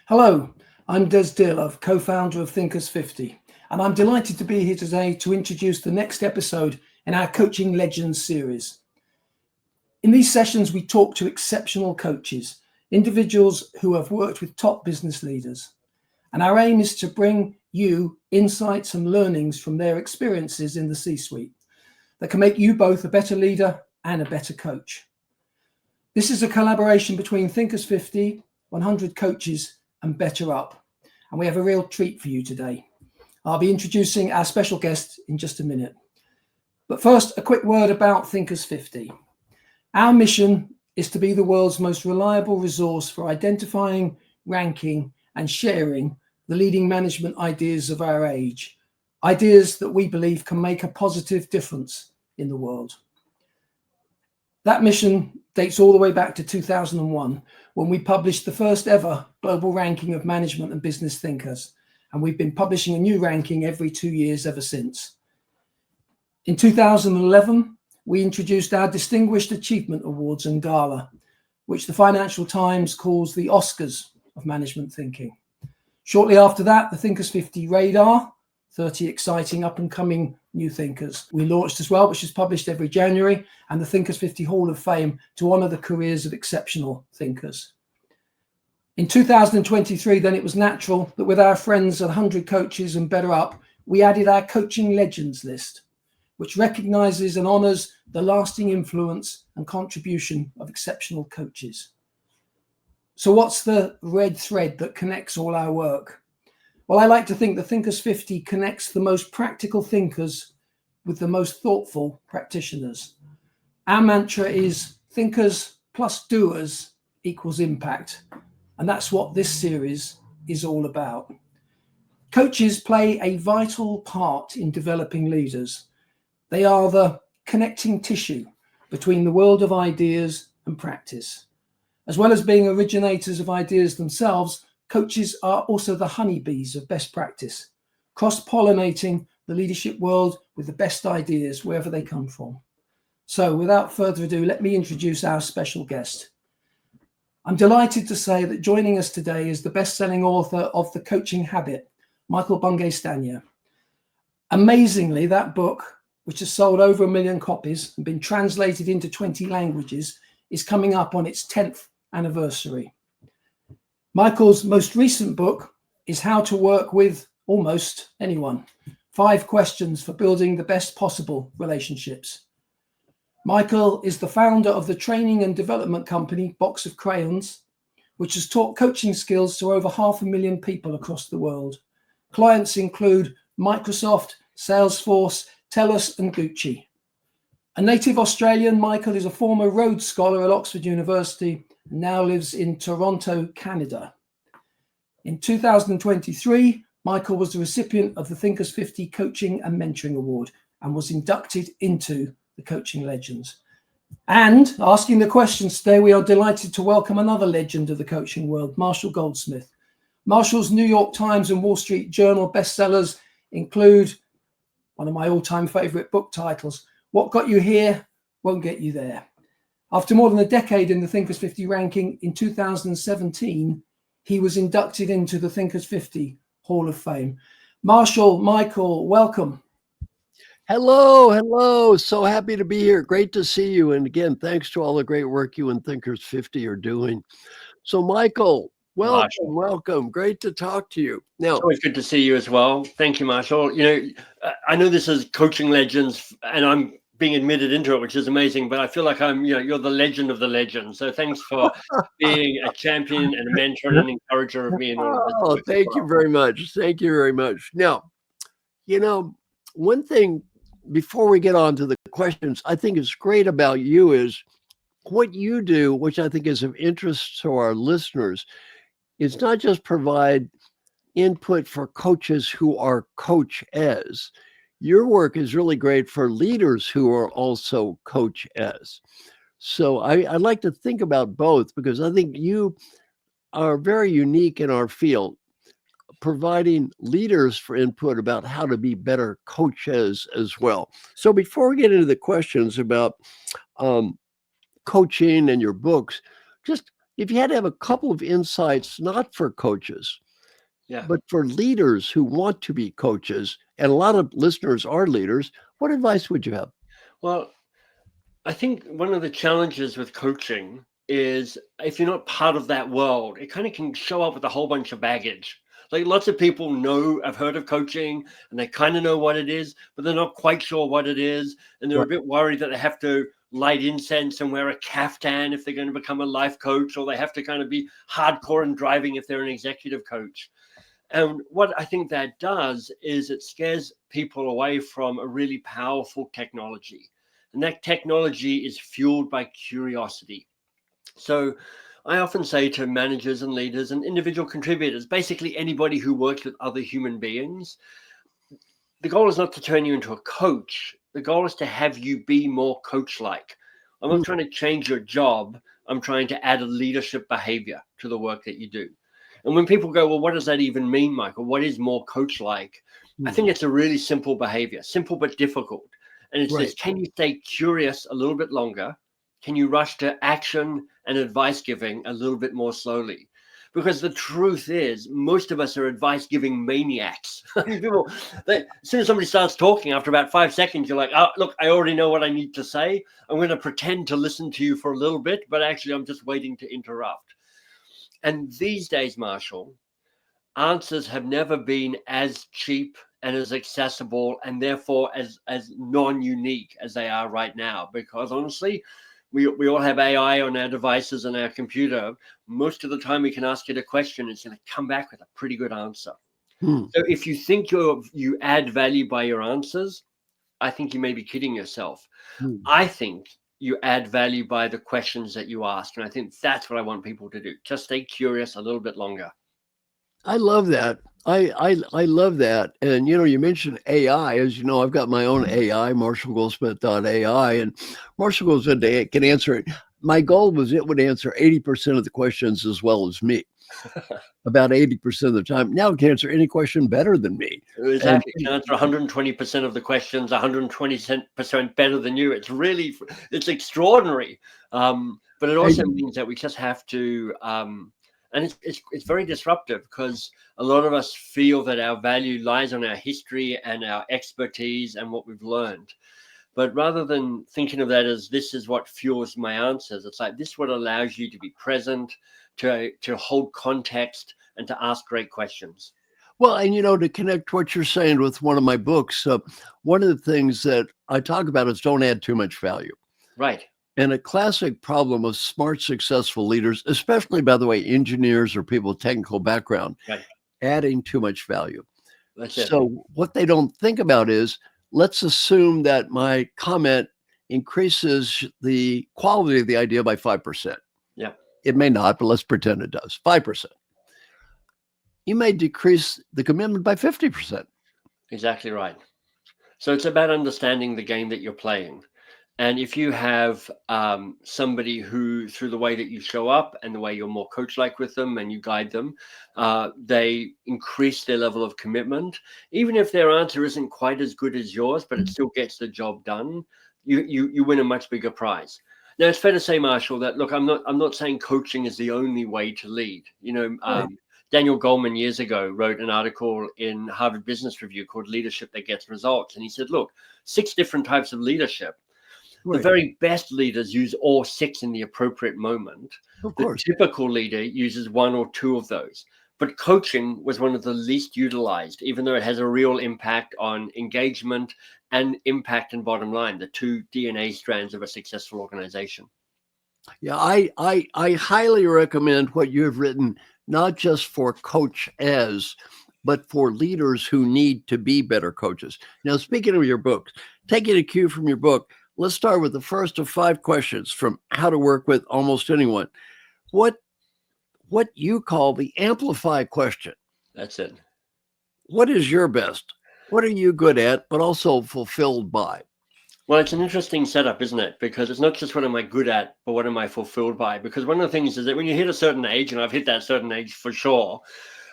Hello, I'm Des Dearlove, co-founder of Thinkers50, and I'm delighted to be here today to introduce the next episode in our Coaching Legends series. In these sessions, we talk to exceptional coaches, individuals who have worked with top business leaders. And our aim is to bring you insights and learnings from their experiences in the C-suite that can make you both a better leader and a better coach. This is a collaboration between Thinkers50, 100 coaches, and Better Up. And we have a real treat for you today. I'll be introducing our special guest in just a minute. But first, a quick word about Thinkers50. Our mission is to be the world's most reliable resource for identifying, ranking, and sharing the leading management ideas of our age, ideas that we believe can make a positive difference in the world. That mission dates all the way back to 2001, when we published the first ever global ranking of management and business thinkers. And we've been publishing a new ranking every 2 years ever since. In 2011, we introduced our Distinguished Achievement Awards and Gala, which the Financial Times calls the Oscars of management thinking. Shortly after that, the Thinkers50 Radar, 30 exciting up-and-coming new thinkers, we launched as well, which is published every January, and the Thinkers50 Hall of Fame to honor the careers of exceptional thinkers. In 2023, then, it was natural that with our friends at 100 Coaches and Better Up, we added our Coaching Legends list, which recognizes and honors the lasting influence and contribution of exceptional coaches. So what's the red thread that connects all our work? Well, I like to think that Thinkers50 connects the most practical thinkers with the most thoughtful practitioners. Our mantra is thinkers plus doers equals impact. And that's what this series is all about. Coaches play a vital part in developing leaders. They are the connecting tissue between the world of ideas and practice. As well as being originators of ideas themselves, coaches are also the honeybees of best practice, cross-pollinating the leadership world with the best ideas wherever they come from. So without further ado, let me introduce our special guest. I'm delighted to say that joining us today is the best-selling author of The Coaching Habit, Michael Bungay Stanier. Amazingly, that book, which has sold over 1 million copies and been translated into 20 languages, is coming up on its 10th anniversary. Michael's most recent book is How to Work with Almost Anyone, 5 questions for building the best possible relationships. Michael is the founder of the training and development company Box of Crayons, which has taught coaching skills to over 500,000 people across the world. Clients include Microsoft, Salesforce, TELUS and Gucci. A native Australian, Michael is a former Rhodes Scholar at Oxford University and now lives in Toronto, Canada. In 2023, Michael was the recipient of the Thinkers50 Coaching and Mentoring Award and was inducted into the Coaching Legends. And asking the questions today, we are delighted to welcome another legend of the coaching world, Marshall Goldsmith. Marshall's New York Times and Wall Street Journal bestsellers include one of my all-time favorite book titles, What Got You Here Won't Get You There. After more than a decade in the Thinkers50 ranking, in 2017, he was inducted into the Thinkers50 Hall of Fame. Marshall, Michael, welcome. Hello. So happy to be here. Great to see you. And again, thanks to all the great work you and Thinkers50 are doing. So Michael, welcome. Great to talk to you. Now, it's always good to see you as well. Thank you, Marshall. You know, I know this is Coaching Legends and I'm being admitted into it, which is amazing, but I feel like you're the legend of the legend. So thanks for being a champion and a mentor and an encourager of me. And all of this. Oh, thank you very much. Thank you very much. Now, you know, one thing before we get on to the questions, I think is great about you is what you do, which I think is of interest to our listeners, is not just provide input for coaches who are coach-as. Your work is really great for leaders who are also coach-as. So I like to think about both because I think you are very unique in our field, providing leaders for input about how to be better coaches as well. So before we get into the questions about coaching and your books, just if you had to have a couple of insights, not for coaches, Yeah. but for leaders who want to be coaches, and a lot of listeners are leaders, what advice would you have? Well, I think one of the challenges with coaching is if you're not part of that world, it kind of can show up with a whole bunch of baggage. Like lots of people know, I've heard of coaching and they kind of know what it is, but they're not quite sure what it is. And they're a bit worried that they have to light incense and wear a caftan if they're going to become a life coach, or they have to kind of be hardcore and driving if they're an executive coach. And what I think that does is it scares people away from a really powerful technology. And that technology is fueled by curiosity. So I often say to managers and leaders and individual contributors, basically anybody who works with other human beings, the goal is not to turn you into a coach. The goal is to have you be more coach-like. I'm not trying to change your job. I'm trying to add a leadership behavior to the work that you do. And when people go, well, what does that even mean, Michael? What is more coach-like? I think it's a really simple behavior, simple but difficult. And it says, can you stay curious a little bit longer? Can you rush to action and advice giving a little bit more slowly? Because the truth is, most of us are advice giving maniacs. People, as soon as somebody starts talking, after about 5 seconds, you're like, oh, look, I already know what I need to say. I'm going to pretend to listen to you for a little bit, but actually I'm just waiting to interrupt. And these days, Marshall, answers have never been as cheap and as accessible and therefore as non-unique as they are right now. Because honestly, we all have AI on our devices and our computer. Most of the time we can ask it a question, it's going to come back with a pretty good answer. So if you think you add value by your answers, I think you may be kidding yourself. I think you add value by the questions that you ask. And I think that's what I want people to do. Just stay curious a little bit longer. I love that. I love that. And, you mentioned AI. As you know, I've got my own AI, marshallgoldsmith.ai, and Marshall Goldsmith can answer it. My goal was it would answer 80% of the questions as well as me, about 80% of the time. Now it can answer any question better than me. Exactly. It can answer 120% of the questions, 120% better than you. It's extraordinary. But it also means that we just have to, and it's very disruptive because a lot of us feel that our value lies on our history and our expertise and what we've learned. But rather than thinking of that as this is what fuels my answers, it's like this is what allows you to be present, to hold context, and to ask great questions. Well, and to connect what you're saying with one of my books, one of the things that I talk about is don't add too much value. Right. And a classic problem of smart, successful leaders, especially, by the way, engineers or people with technical background, adding too much value. That's it. So what they don't think about is, let's assume that my comment increases the quality of the idea by 5%. Yeah. It may not, but let's pretend it does. 5%. You may decrease the commitment by 50%. Exactly right. So it's about understanding the game that you're playing. And if you have somebody who, through the way that you show up and the way you're more coach-like with them and you guide them, they increase their level of commitment. Even if their answer isn't quite as good as yours, but it still gets the job done, you win a much bigger prize. Now, it's fair to say, Marshall, that look, I'm not saying coaching is the only way to lead. Daniel Goleman years ago wrote an article in Harvard Business Review called "Leadership That Gets Results," and he said, look, 6 different types of leadership. The very best leaders use all 6 in the appropriate moment. Of course. The typical leader uses 1 or 2 of those. But coaching was one of the least utilized, even though it has a real impact on engagement and impact and bottom line, the 2 DNA strands of a successful organization. Yeah, I highly recommend what you have written, not just for coaches, but for leaders who need to be better coaches. Now, speaking of your book, taking a cue from your book, let's start with the first of 5 questions from How to Work with Almost Anyone. What you call the amplify question. That's it. What is your best? What are you good at, but also fulfilled by? Well, it's an interesting setup, isn't it? Because it's not just what am I good at, but what am I fulfilled by? Because one of the things is that when you hit a certain age, and I've hit that certain age for sure,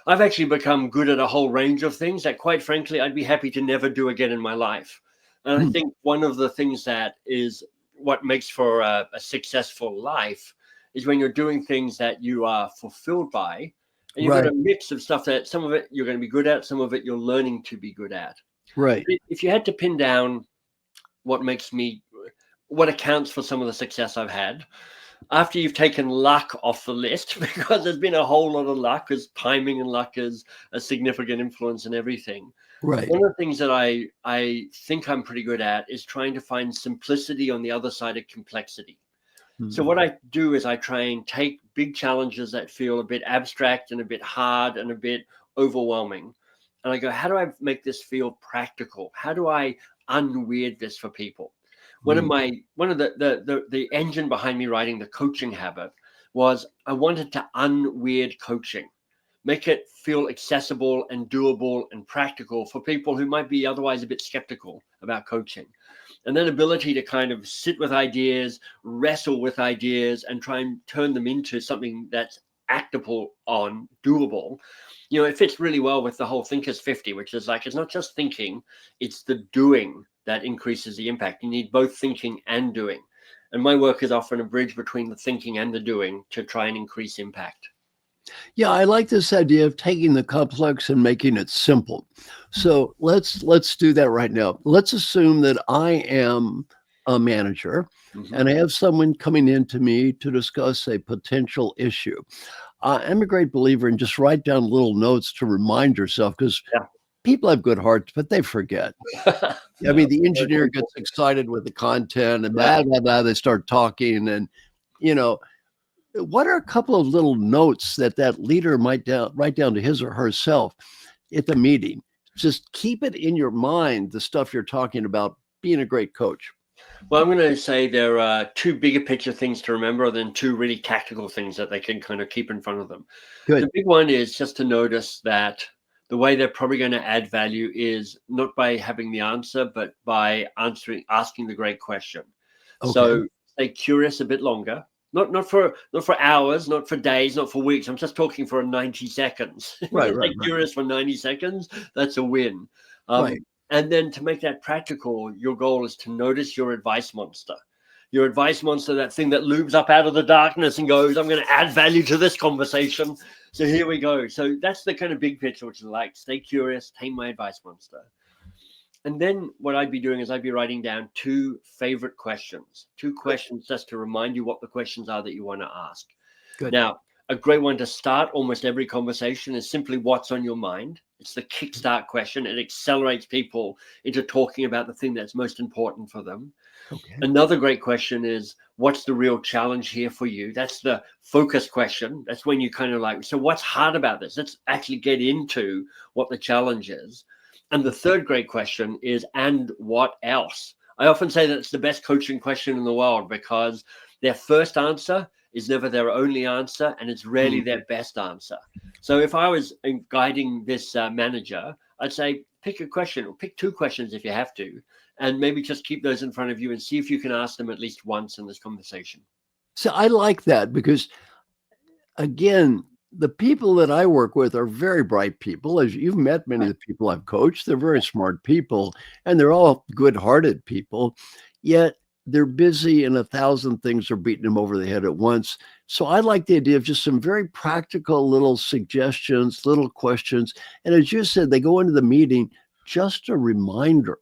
I've actually become good at a whole range of things that, quite frankly, I'd be happy to never do again in my life. And I think one of the things that is what makes for a successful life is when you're doing things that you are fulfilled by. And you've Right. got a mix of stuff that some of it you're going to be good at, some of it you're learning to be good at. Right. If you had to pin down what accounts for some of the success I've had, after you've taken luck off the list, because there's been a whole lot of luck, because timing and luck is a significant influence in everything. Right. One of the things that I think I'm pretty good at is trying to find simplicity on the other side of complexity. So what I do is I try and take big challenges that feel a bit abstract and a bit hard and a bit overwhelming. And I go, how do I make this feel practical? How do I unweird this for people? One of the engine behind me writing The Coaching Habit was I wanted to unweird coaching, make it feel accessible and doable and practical for people who might be otherwise a bit skeptical about coaching. And then ability to kind of sit with ideas, wrestle with ideas, and try and turn them into something that's actable on, doable. You know, it fits really well with the whole Thinkers50, which is like, it's not just thinking, it's the doing that increases the impact. You need both thinking and doing. And my work is often a bridge between the thinking and the doing to try and increase impact. Yeah, I like this idea of taking the complex and making it simple. So let's do that right now. Let's assume that I am a manager and I have someone coming in to me to discuss a potential issue. I'm a great believer in just write down little notes to remind yourself, because people have good hearts, but they forget. I mean, the engineer gets excited with the content and blah, blah, blah, they start talking. And, you know, what are a couple of little notes that leader might write down to his or herself at the meeting? Just keep it in your mind, the stuff you're talking about, being a great coach. Well, I'm going to say there are two bigger picture things to remember than two really tactical things that they can kind of keep in front of them. Good. The big one is just to notice that the way they're probably going to add value is not by having the answer, but by asking the great question. Okay. So stay curious a bit longer. Not for hours, not for days, not for weeks. I'm just talking for 90 seconds. Right. Curious for 90 seconds. That's a win. Right. And then to make that practical, your goal is to notice your advice monster. Your advice monster, that thing that looms up out of the darkness and goes, I'm going to add value to this conversation. So here we go. So that's the kind of big picture, which is like, stay curious, tame my advice monster. And then what I'd be doing is I'd be writing down two favorite questions, just to remind you what the questions are that you want to ask. Good. Now, a great one to start almost every conversation is simply what's on your mind. It's the kickstart question. It accelerates people into talking about the thing that's most important for them. Okay. Another great question is, what's the real challenge here for you? That's the focus question. That's when you kind of like, so what's hard about this? Let's actually get into what the challenge is. And the third great question is, and what else? I often say that it's the best coaching question in the world, because their first answer is never their only answer, and it's rarely their best answer. So if I was guiding this manager, I'd say pick a question, or pick two questions if you have to, and maybe just keep those in front of you and see if you can ask them at least once in this conversation. So I like that, because again, the people that I work with are very bright people. As you've met many of the people I've coached, they're very smart people, and they're all good-hearted people, yet they're busy and 1,000 things are beating them over the head at once. So I like the idea of just some very practical little suggestions, little questions. And as you said, they go into the meeting, just a reminder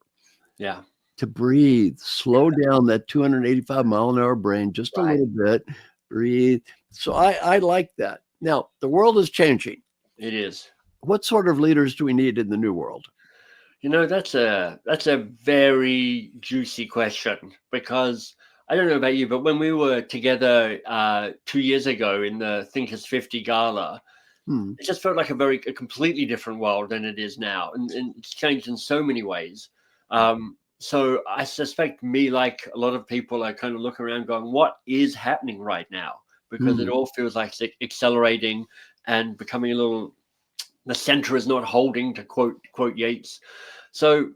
to breathe, slow down that 285 mile an hour brain just a little bit, breathe. So I like that. Now, the world is changing. It is. What sort of leaders do we need in the new world? You know, that's a very juicy question, because I don't know about you, but when we were together 2 years ago in the Thinkers50 Gala, it just felt like a completely different world than it is now. And it's changed in so many ways. So I suspect me, like a lot of people, are kind of looking around going, what is happening right now? Because it all feels like it's accelerating and becoming a little, the center is not holding, to quote Yeats. So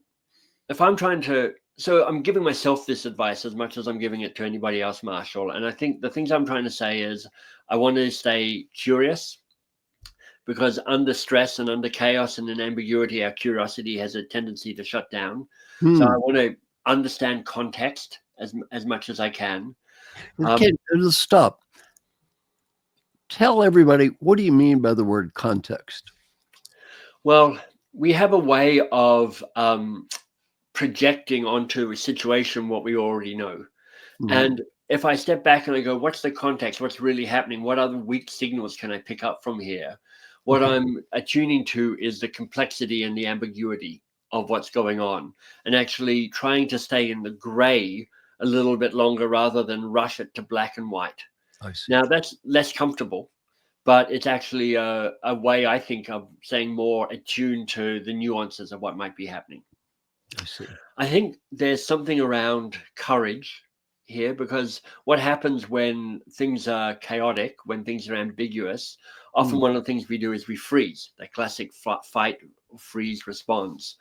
if I'm I'm giving myself this advice as much as I'm giving it to anybody else, Marshall. And I think the things I'm trying to say is, I want to stay curious, because under stress and under chaos and in ambiguity, our curiosity has a tendency to shut down. So I want to understand context as much as I can. Okay, let's stop. tell everybody, what do you mean by the word context? Well, we have a way of projecting onto a situation what we already know. Mhm. And if I step back and I go, what's the context? What's really happening? What other weak signals can I pick up from here? What I'm attuning to is the complexity and the ambiguity of what's going on, and actually trying to stay in the gray a little bit longer rather than rush it to black and white. I see. Now, that's less comfortable, but it's actually a way, I think, of saying more attuned to the nuances of what might be happening. I see. I think there's something around courage here, because what happens when things are chaotic, when things are ambiguous, often one of the things we do is we freeze, the classic fight, freeze response.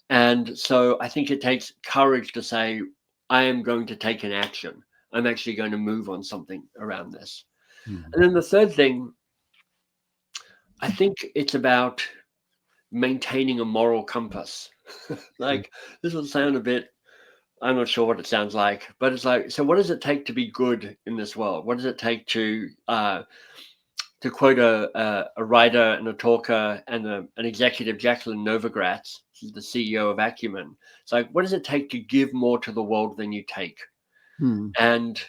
And so I think it takes courage to say, I am going to take an action. I'm actually going to move on something around this. And then the third thing, I think it's about maintaining a moral compass. Like, this will sound a bit, I'm not sure what it sounds like, but it's like, so what does it take to be good in this world? What does it take to quote a writer and a talker and an executive, Jacqueline Novogratz, she's the CEO of Acumen. It's like, what does it take to give more to the world than you take? And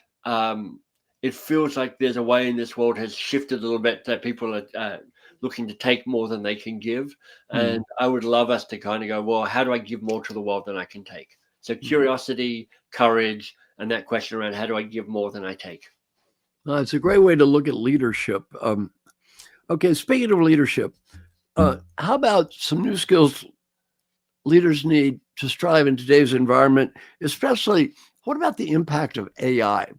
it feels like there's a way in this world has shifted a little bit that people are looking to take more than they can give. And I would love us to kind of go, well, how do I give more to the world than I can take? So curiosity, courage, and that question around how do I give more than I take? It's a great way to look at leadership. Okay, speaking of leadership, how about some new skills leaders need to strive in today's environment, especially what about the impact of AI?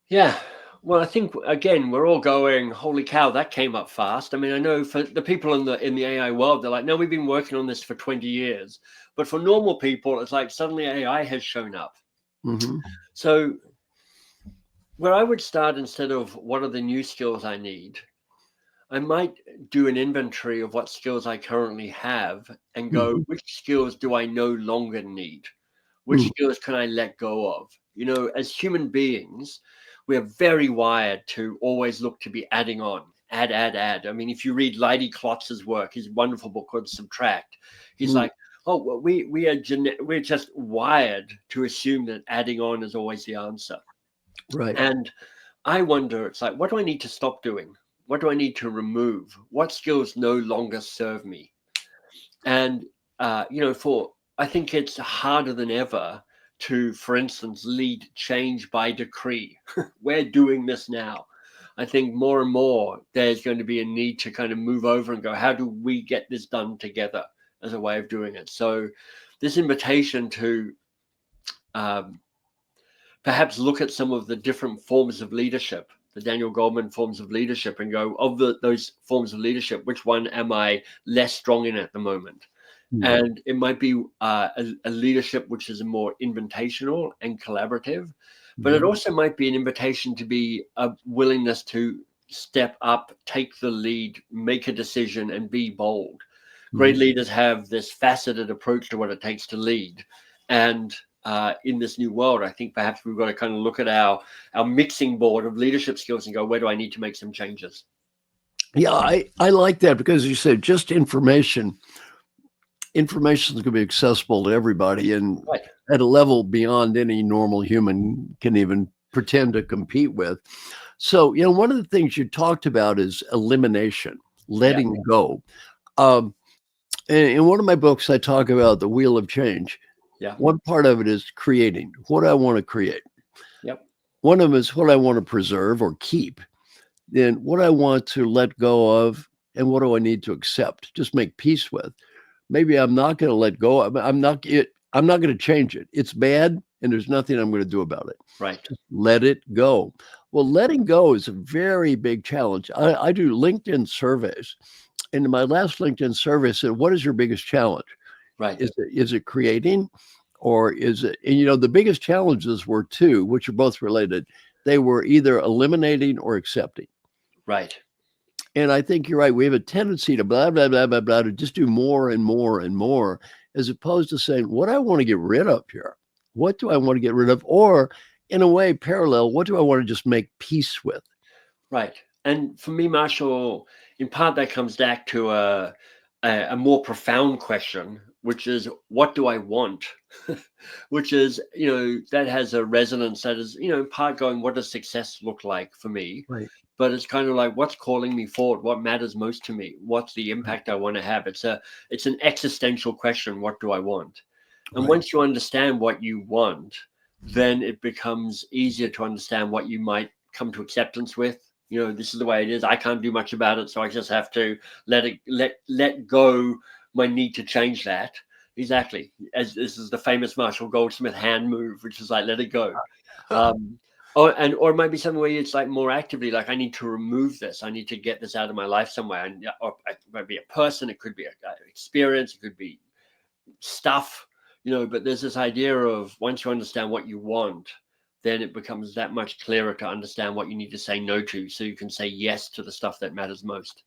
Yeah. Well, I think, again, we're all going, holy cow, that came up fast. I mean, I know for the people in the AI world, they're like, no, we've been working on this for 20 years. But for normal people, it's like suddenly AI has shown up. So where I would start, instead of what are the new skills I need, I might do an inventory of what skills I currently have and go, which skills do I no longer need? Which skills can I let go of? You know, as human beings, we are very wired to always look to be adding on, add. I mean, if you read Leidy Klotz's work, his wonderful book called Subtract, he's like, oh, well, we're just wired to assume that adding on is always the answer. Right. And I wonder, it's like, what do I need to stop doing? What do I need to remove? What skills no longer serve me? And, you know, I think it's harder than ever to, for instance, lead change by decree. We're doing this now. I think more and more there's going to be a need to kind of move over and go, how do we get this done together as a way of doing it? So this invitation to perhaps look at some of the different forms of leadership, the Daniel Goleman forms of leadership, and go, of those forms of leadership, which one am I less strong in at the moment? And it might be a leadership which is more invitational and collaborative, but it also might be an invitation to be a willingness to step up, take the lead, make a decision, and be bold. Great leaders have this faceted approach to what it takes to lead. And in this new world, I think perhaps we've got to kind of look at our mixing board of leadership skills and go, where do I need to make some changes? Yeah, I like that, because you said just information is going to be accessible to everybody, and at a level beyond any normal human can even pretend to compete with. So, you know, one of the things you talked about is elimination, letting go. In one of my books, I talk about the wheel of change. One part of it is creating. What I want to create. One of them is what I want to preserve or keep. Then what I want to let go of, and what do I need to accept, just make peace with. Maybe I'm not going to let go. I'm not going to change it. It's bad, and there's nothing I'm going to do about it. Right. Just let it go. Well, letting go is a very big challenge. I do LinkedIn surveys. And in my last LinkedIn survey, I said, what is your biggest challenge? Right. Is it creating, or is it, and you know, the biggest challenges were two, which are both related. They were either eliminating or accepting. Right. And I think you're right. We have a tendency to blah, blah, blah, blah, blah, to just do more and more and more, as opposed to saying, what I want to get rid of here? What do I want to get rid of? Or in a way, parallel, what do I want to just make peace with? Right. And for me, Marshall, in part that comes back to a more profound question, which is, what do I want? Which is, that has a resonance that is, in part going, what does success look like for me? Right. But it's kind of like, what's calling me forward? What matters most to me? What's the impact I want to have? It's an existential question. What do I want? And once you understand what you want, then it becomes easier to understand what you might come to acceptance with. This is the way it is. I can't do much about it, so I just have to let go my need to change that. Exactly. As this is the famous Marshall Goldsmith hand move, which is like, let it go. Or it might be something where it's like more actively, like, I need to remove this. I need to get this out of my life somewhere. And or it might be a person, it could be an experience, it could be stuff, but there's this idea of, once you understand what you want, then it becomes that much clearer to understand what you need to say no to, so you can say yes to the stuff that matters most.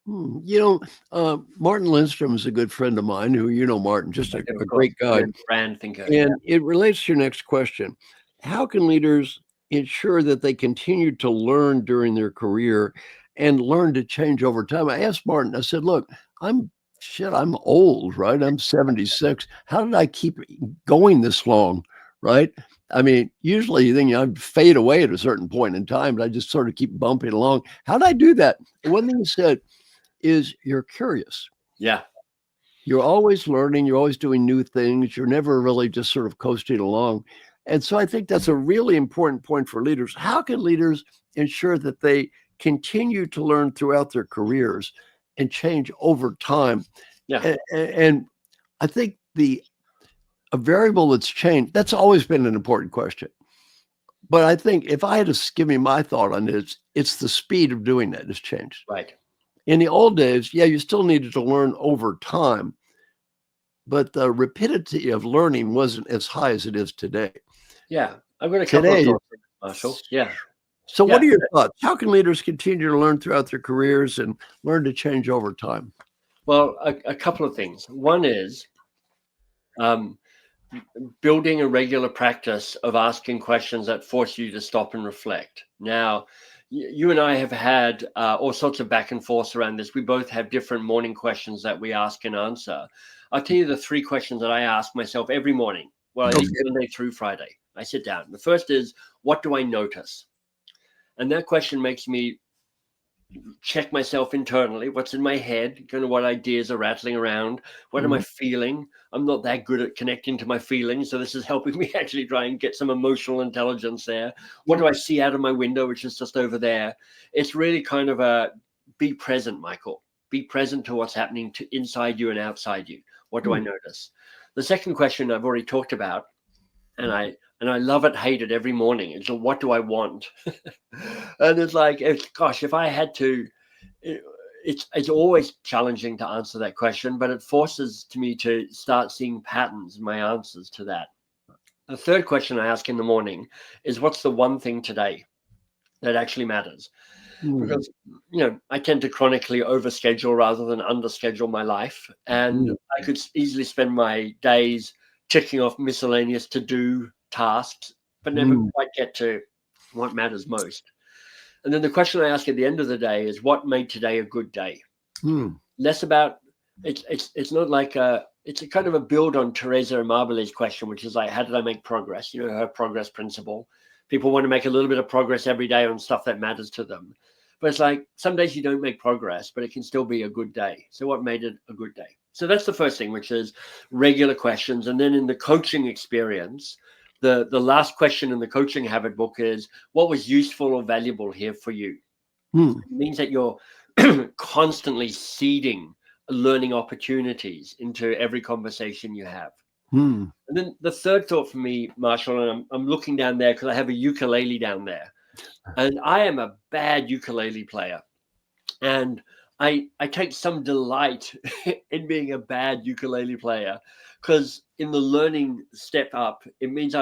Martin Lindstrom is a good friend of mine, who, Martin, just a great guy. Brand thinker. And it relates to your next question. How can leaders ensure that they continue to learn during their career and learn to change over time? I asked Martin, I said, look, I'm old, right? I'm 76. How did I keep going this long, right? I mean, usually you think I'd fade away at a certain point in time, but I just sort of keep bumping along. How did I do that? One thing he said is, you're curious. Yeah. You're always learning. You're always doing new things. You're never really just sort of coasting along. And so I think that's a really important point for leaders. How can leaders ensure that they continue to learn throughout their careers and change over time? Yeah. And I think a variable that's changed, that's always been an important question. But I think if I had to give me my thought on it, it's the speed of doing that has changed. Right. In the old days, you still needed to learn over time, but the rapidity of learning wasn't as high as it is today. Yeah. I've got a couple of thoughts, Marshall. Yeah. So what are your thoughts? How can leaders continue to learn throughout their careers and learn to change over time? Well, a couple of things. One is building a regular practice of asking questions that force you to stop and reflect. Now, you and I have had all sorts of back and forth around this. We both have different morning questions that we ask and answer. I'll tell you the 3 questions that I ask myself every morning. Well, at least Monday through Friday. I sit down. The first is, what do I notice? And that question makes me check myself internally. What's in my head? Kind of what ideas are rattling around? What am I feeling? I'm not that good at connecting to my feelings, so this is helping me actually try and get some emotional intelligence there. What do I see out of my window, which is just over there? It's really kind of a be present, Michael. Be present to what's happening inside you and outside you. What do I notice? The second question I've already talked about, and I love it, hate it every morning. It's what do I want? And it's like, gosh, if I had to, it's always challenging to answer that question, but it forces me to start seeing patterns in my answers to that. The third question I ask in the morning is, what's the one thing today that actually matters? Because, I tend to chronically overschedule rather than underschedule my life. And I could easily spend my days ticking off miscellaneous to-do tasks, but never quite get to what matters most. And then the question I ask at the end of the day is, what made today a good day? Less about, it's not like it's a kind of a build on Teresa Amabile's question, which is like, how did I make progress? Her progress principle. People want to make a little bit of progress every day on stuff that matters to them. But it's like, some days you don't make progress, but it can still be a good day. So what made it a good day? So that's the first thing, which is regular questions. And then in the coaching experience, the last question in the coaching habit book is, what was useful or valuable here for you? It means that you're constantly seeding learning opportunities into every conversation you have. And then the third thought for me, Marshall, and I'm looking down there because I have a ukulele down there, and I am a bad ukulele player, and I take some delight in being a bad ukulele player, because in the learning step up, it means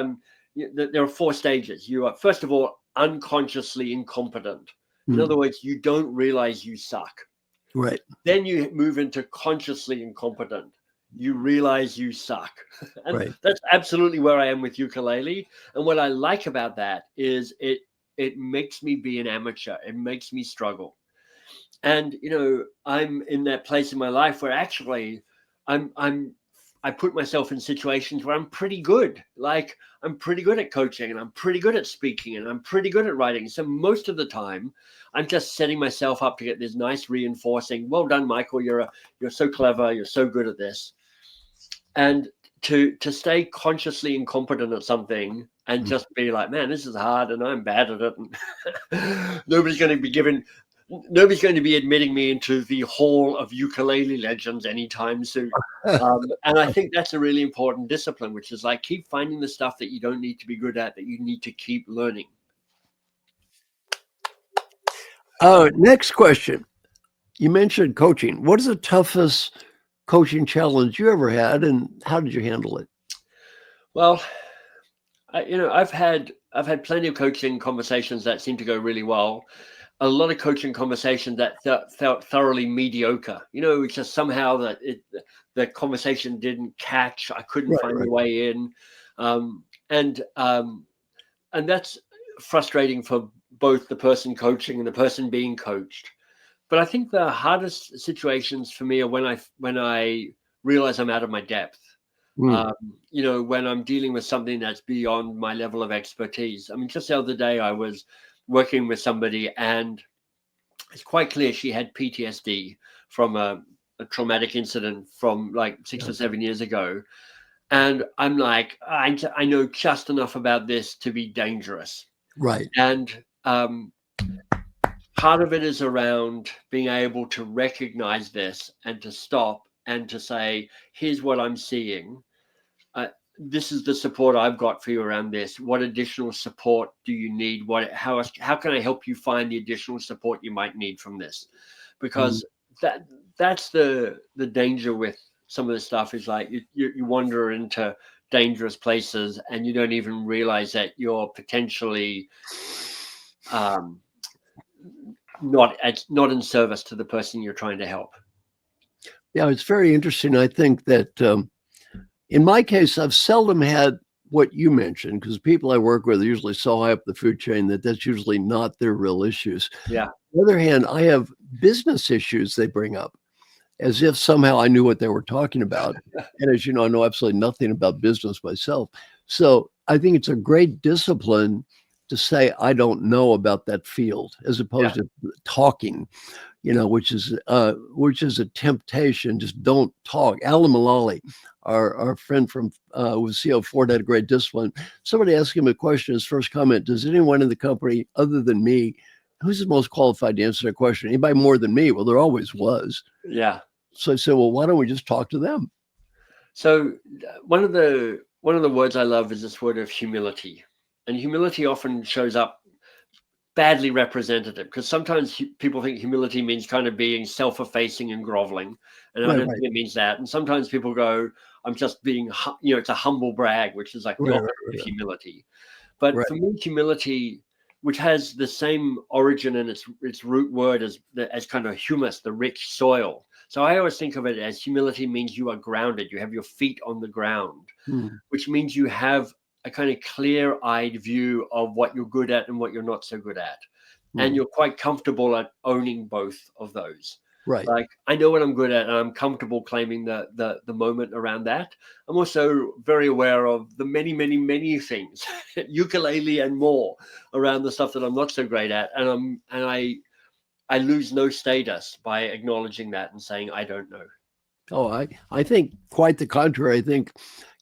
there are 4 stages. You are, first of all, unconsciously incompetent. In other words, you don't realize you suck. Right. Then you move into consciously incompetent. You realize you suck. And that's absolutely where I am with ukulele. And what I like about that is it it makes me be an amateur. It makes me struggle. And, you know, I'm in that place in my life where actually I put myself in situations where I'm pretty good. Like I'm pretty good at coaching and I'm pretty good at speaking and I'm pretty good at writing. So most of the time I'm just setting myself up to get this nice reinforcing, well done, Michael, you're so clever, you're so good at this. And to stay consciously incompetent at something and just be like, man, this is hard and I'm bad at it. And nobody's going to be admitting me into the hall of ukulele legends anytime soon. And I think that's a really important discipline, which is like keep finding the stuff that you don't need to be good at, that you need to keep learning. Next question. You mentioned coaching. What is the toughest coaching challenge you ever had, and how did you handle it? Well, I've had plenty of coaching conversations that seem to go really well. A lot of coaching conversations that felt thoroughly mediocre. You know, it's just somehow that the conversation didn't catch. I couldn't find a way in, and that's frustrating for both the person coaching and the person being coached. But I think the hardest situations for me are when I realize I'm out of my depth. You know, when I'm dealing with something that's beyond my level of expertise. I mean, just the other day I was working with somebody and it's quite clear she had PTSD from a traumatic incident from like 6 or 7 years ago. And I'm like, I know just enough about this to be dangerous. Right. And part of it is around being able to recognize this and to stop and to say, here's what I'm seeing. This is the support I've got for you around this. What additional support do you need? How can I help you find the additional support you might need from this? Because that's the danger with some of the stuff is like you wander into dangerous places and you don't even realize that you're potentially not in service to the person you're trying to help. Yeah, it's very interesting. I think that in my case, I've seldom had what you mentioned because people I work with are usually so high up the food chain that's usually not their real issues. Yeah. On the other hand, I have business issues they bring up as if somehow I knew what they were talking about. And as you know, I know absolutely nothing about business myself. So I think it's a great discipline to say, I don't know about that field, as opposed to talking, you know, which is a temptation. Just don't talk. Alan Mullally, our friend from with CEO Ford, had a great discipline. Somebody asked him a question, his first comment, does anyone in the company other than me, who's the most qualified to answer that question? Anybody more than me? Well, there always was. Yeah. So I said, well, why don't we just talk to them? So one of the words I love is this word of humility. And humility often shows up badly representative because sometimes people think humility means kind of being self-effacing and groveling. And I don't think it means that. And sometimes people go, I'm just being, it's a humble brag, which is like the opposite of humility. But for me, humility, which has the same origin in its root word as kind of humus, the rich soil. So I always think of it as humility means you are grounded. You have your feet on the ground, which means you have a kind of clear-eyed view of what you're good at and what you're not so good at. And you're quite comfortable at owning both of those. Right. Like, I know what I'm good at and I'm comfortable claiming the moment around that. I'm also very aware of the many, many, many things, ukulele and more, around the stuff that I'm not so great at. And I lose no status by acknowledging that and saying, I don't know. Oh, I think quite the contrary. I think,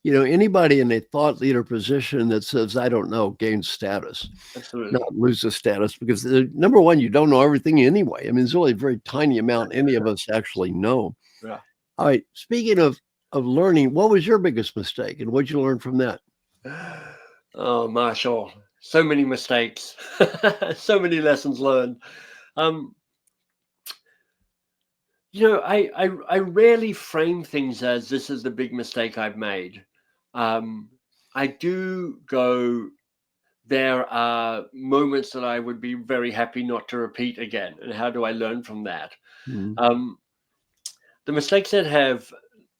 you know, anybody in a thought leader position that says, I don't know, gains status. Absolutely. Not loses status because number one, you don't know everything anyway. I mean, there's only a very tiny amount any of us actually know. Yeah. All right. Speaking of learning, what was your biggest mistake and what did you learn from that? Oh, Marshall, so many mistakes, so many lessons learned. You know, I rarely frame things as this is the big mistake I've made. I do go, there are moments that I would be very happy not to repeat again. And how do I learn from that? The mistakes that have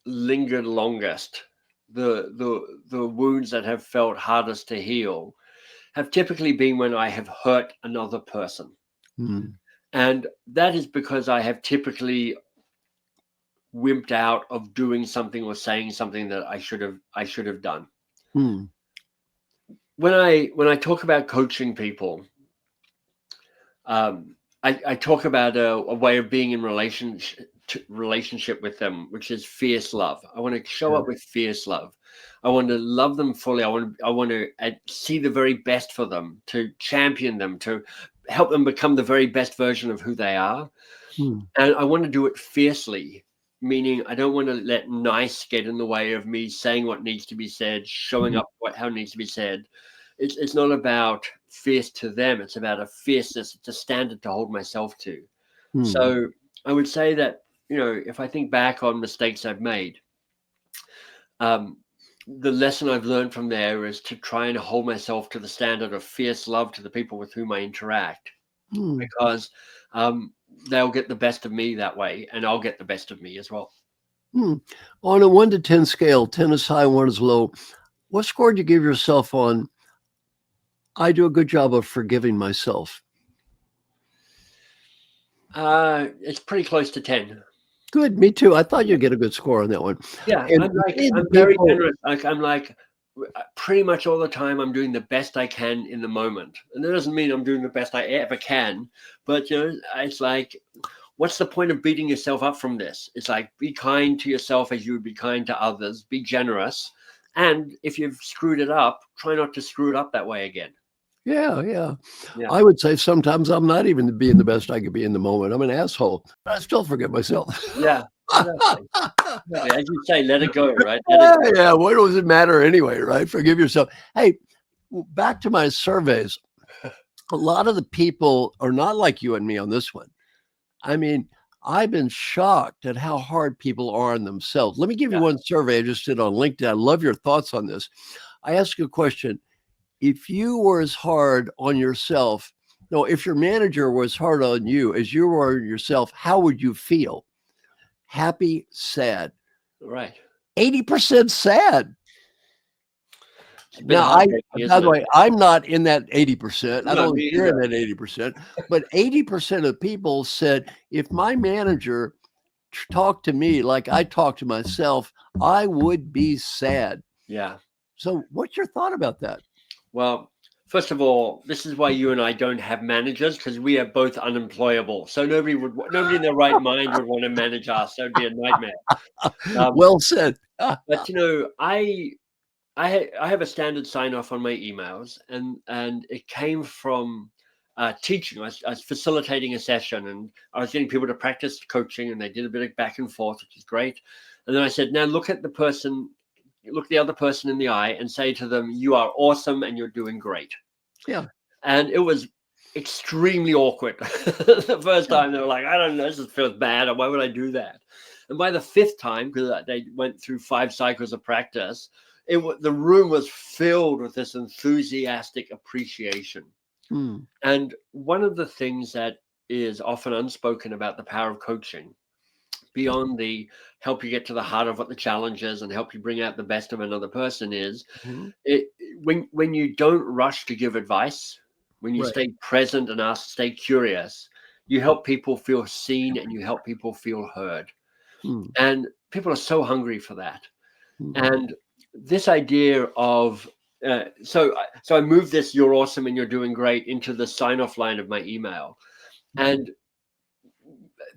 lingered longest, the wounds that have felt hardest to heal, have typically been when I have hurt another person. Mm. And that is because I have typically wimped out of doing something or saying something that I should have done. Mm. When I talk about coaching people, I talk about a way of being in relationship with them, which is fierce love. I want to show up with fierce love. I want to love them fully. I want to see the very best for them, to champion them, to help them become the very best version of who they are. Mm. And I want to do it fiercely, meaning I don't want to let nice get in the way of me saying what needs to be said, showing up how it needs to be said. It's not about fierce to them. It's about a fierceness. It's a standard to hold myself to. Mm. So I would say that, if I think back on mistakes I've made, the lesson I've learned from there is to try and hold myself to the standard of fierce love to the people with whom I interact, because they'll get the best of me that way, and I'll get the best of me as well. On a 1 to 10 scale, 10 is high, 1 is low, what score do you give yourself on I do a good job of forgiving myself? It's pretty close to 10. Good, me too. I thought you'd get a good score on that one. Yeah, And I'm very generous. I'm like, pretty much all the time I'm doing the best I can in the moment. And that doesn't mean I'm doing the best I ever can, but it's like, what's the point of beating yourself up from this? It's like, be kind to yourself as you would be kind to others, be generous. And if you've screwed it up, try not to screw it up that way again. Yeah. I would say sometimes I'm not even being the best I could be in the moment. I'm an asshole, but I still forgive myself. Yeah. Exactly. As you say, let it go, right? Let it go. Yeah. What does it matter anyway, right? Forgive yourself. Hey, back to my surveys. A lot of the people are not like you and me on this one. I mean, I've been shocked at how hard people are on themselves. Let me give you one survey I just did on LinkedIn. I love your thoughts on this. I asked you a question. If you were as hard on yourself, no, if your manager was hard on you as you were on yourself, how would you feel? Happy, sad. Right. 80% sad. Now, by the way, I'm not in that 80%. I don't hear in that 80%, but 80% of people said, if my manager talked to me like I talk to myself, I would be sad. Yeah. So what's your thought about that? Well, first of all, this is why you and I don't have managers, because we are both unemployable. So nobody in their right mind would want to manage us. That would be a nightmare. Well said. But I have a standard sign off on my emails, and it came from teaching. I was facilitating a session, and I was getting people to practice coaching, and they did a bit of back and forth, which is great. And then I said, now look the other person in the eye and say to them, you are awesome and you're doing great. Yeah. And it was extremely awkward. The first time they were like, I don't know, this just feels bad. Why would I do that? And by the 5th time, because they went through 5 cycles of practice, the room was filled with this enthusiastic appreciation. And one of the things that is often unspoken about the power of coaching, beyond the help you get to the heart of what the challenge is and help you bring out the best of another person, is when you don't rush to give advice, when you stay present and stay curious, you help people feel seen and you help people feel heard. And people are so hungry for that. And this idea of so I moved this "you're awesome and you're doing great" into the sign-off line of my email, and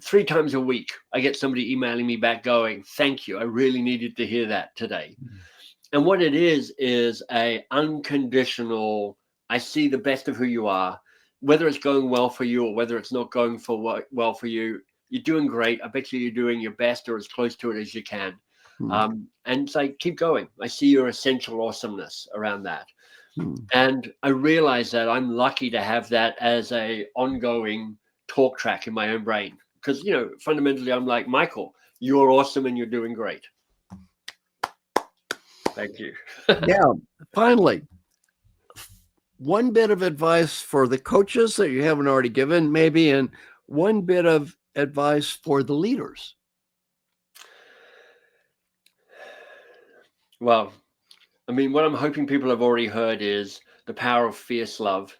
3 times a week I get somebody emailing me back going, "Thank you, I really needed to hear that today." And what it is a unconditional, I see the best of who you are, whether it's going well for you or whether it's not going well for you. You're doing great. I bet you're doing your best or as close to it as you can. And it's like, keep going. I see your essential awesomeness around that. And I realize that I'm lucky to have that as a ongoing talk track in my own brain. Because, fundamentally, I'm like, Michael, you're awesome and you're doing great. Thank you. Now, finally, one bit of advice for the coaches that you haven't already given, maybe, and one bit of advice for the leaders. Well, I mean, what I'm hoping people have already heard is the power of fierce love,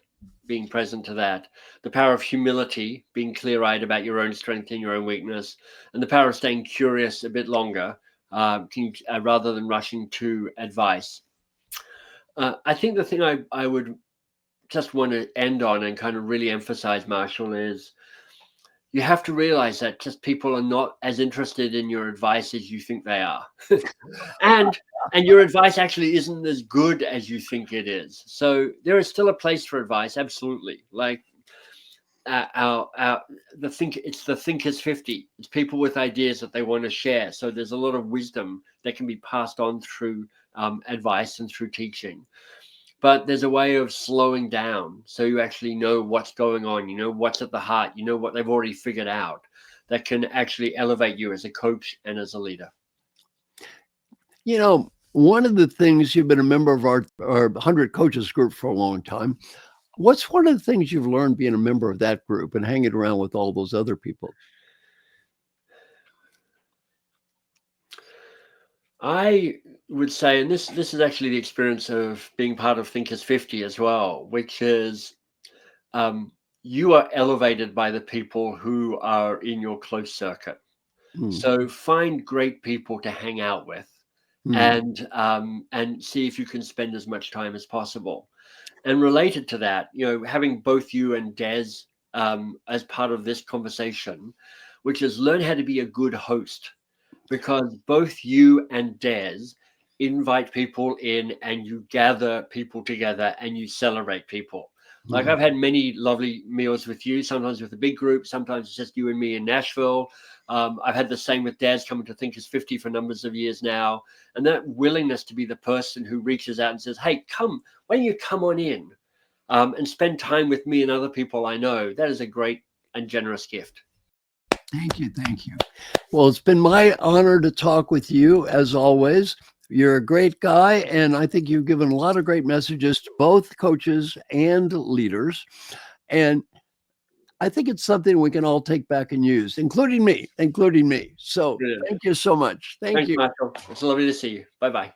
being present to that, the power of humility, being clear-eyed about your own strength and your own weakness, and the power of staying curious a bit longer rather than rushing to advice. I think the thing I would just want to end on and kind of really emphasize, Marshall, is you have to realize that just people are not as interested in your advice as you think they are. and your advice actually isn't as good as you think it is. So there is still a place for advice, absolutely. Like it's the Thinkers 50. It's people with ideas that they want to share. So there's a lot of wisdom that can be passed on through advice and through teaching. But there's a way of slowing down so you actually know what's going on, you know what's at the heart, you know what they've already figured out, that can actually elevate you as a coach and as a leader. You know, one of the things, you've been a member of our 100 Coaches group for a long time. What's one of the things you've learned being a member of that group and hanging around with all those other people? I would say, and this is actually the experience of being part of Thinkers 50 as well, which is you are elevated by the people who are in your close circuit. So find great people to hang out with and see if you can spend as much time as possible. And related to that, you know, having both you and Des as part of this conversation, which is learn how to be a good host. Because both you and Des invite people in and you gather people together and you celebrate people. Like I've had many lovely meals with you, sometimes with a big group, sometimes it's just you and me in Nashville. I've had the same with Des coming to Thinkers 50 for numbers of years now. And that willingness to be the person who reaches out and says, hey, come, why don't you come on in and spend time with me and other people I know? That is a great and generous gift. Thank you. Thank you. Well, it's been my honor to talk with you as always. You're a great guy, and I think you've given a lot of great messages to both coaches and leaders. And I think it's something we can all take back and use, including me. So Thank you so much. Thanks, you. Michael. It's lovely to see you. Bye-bye.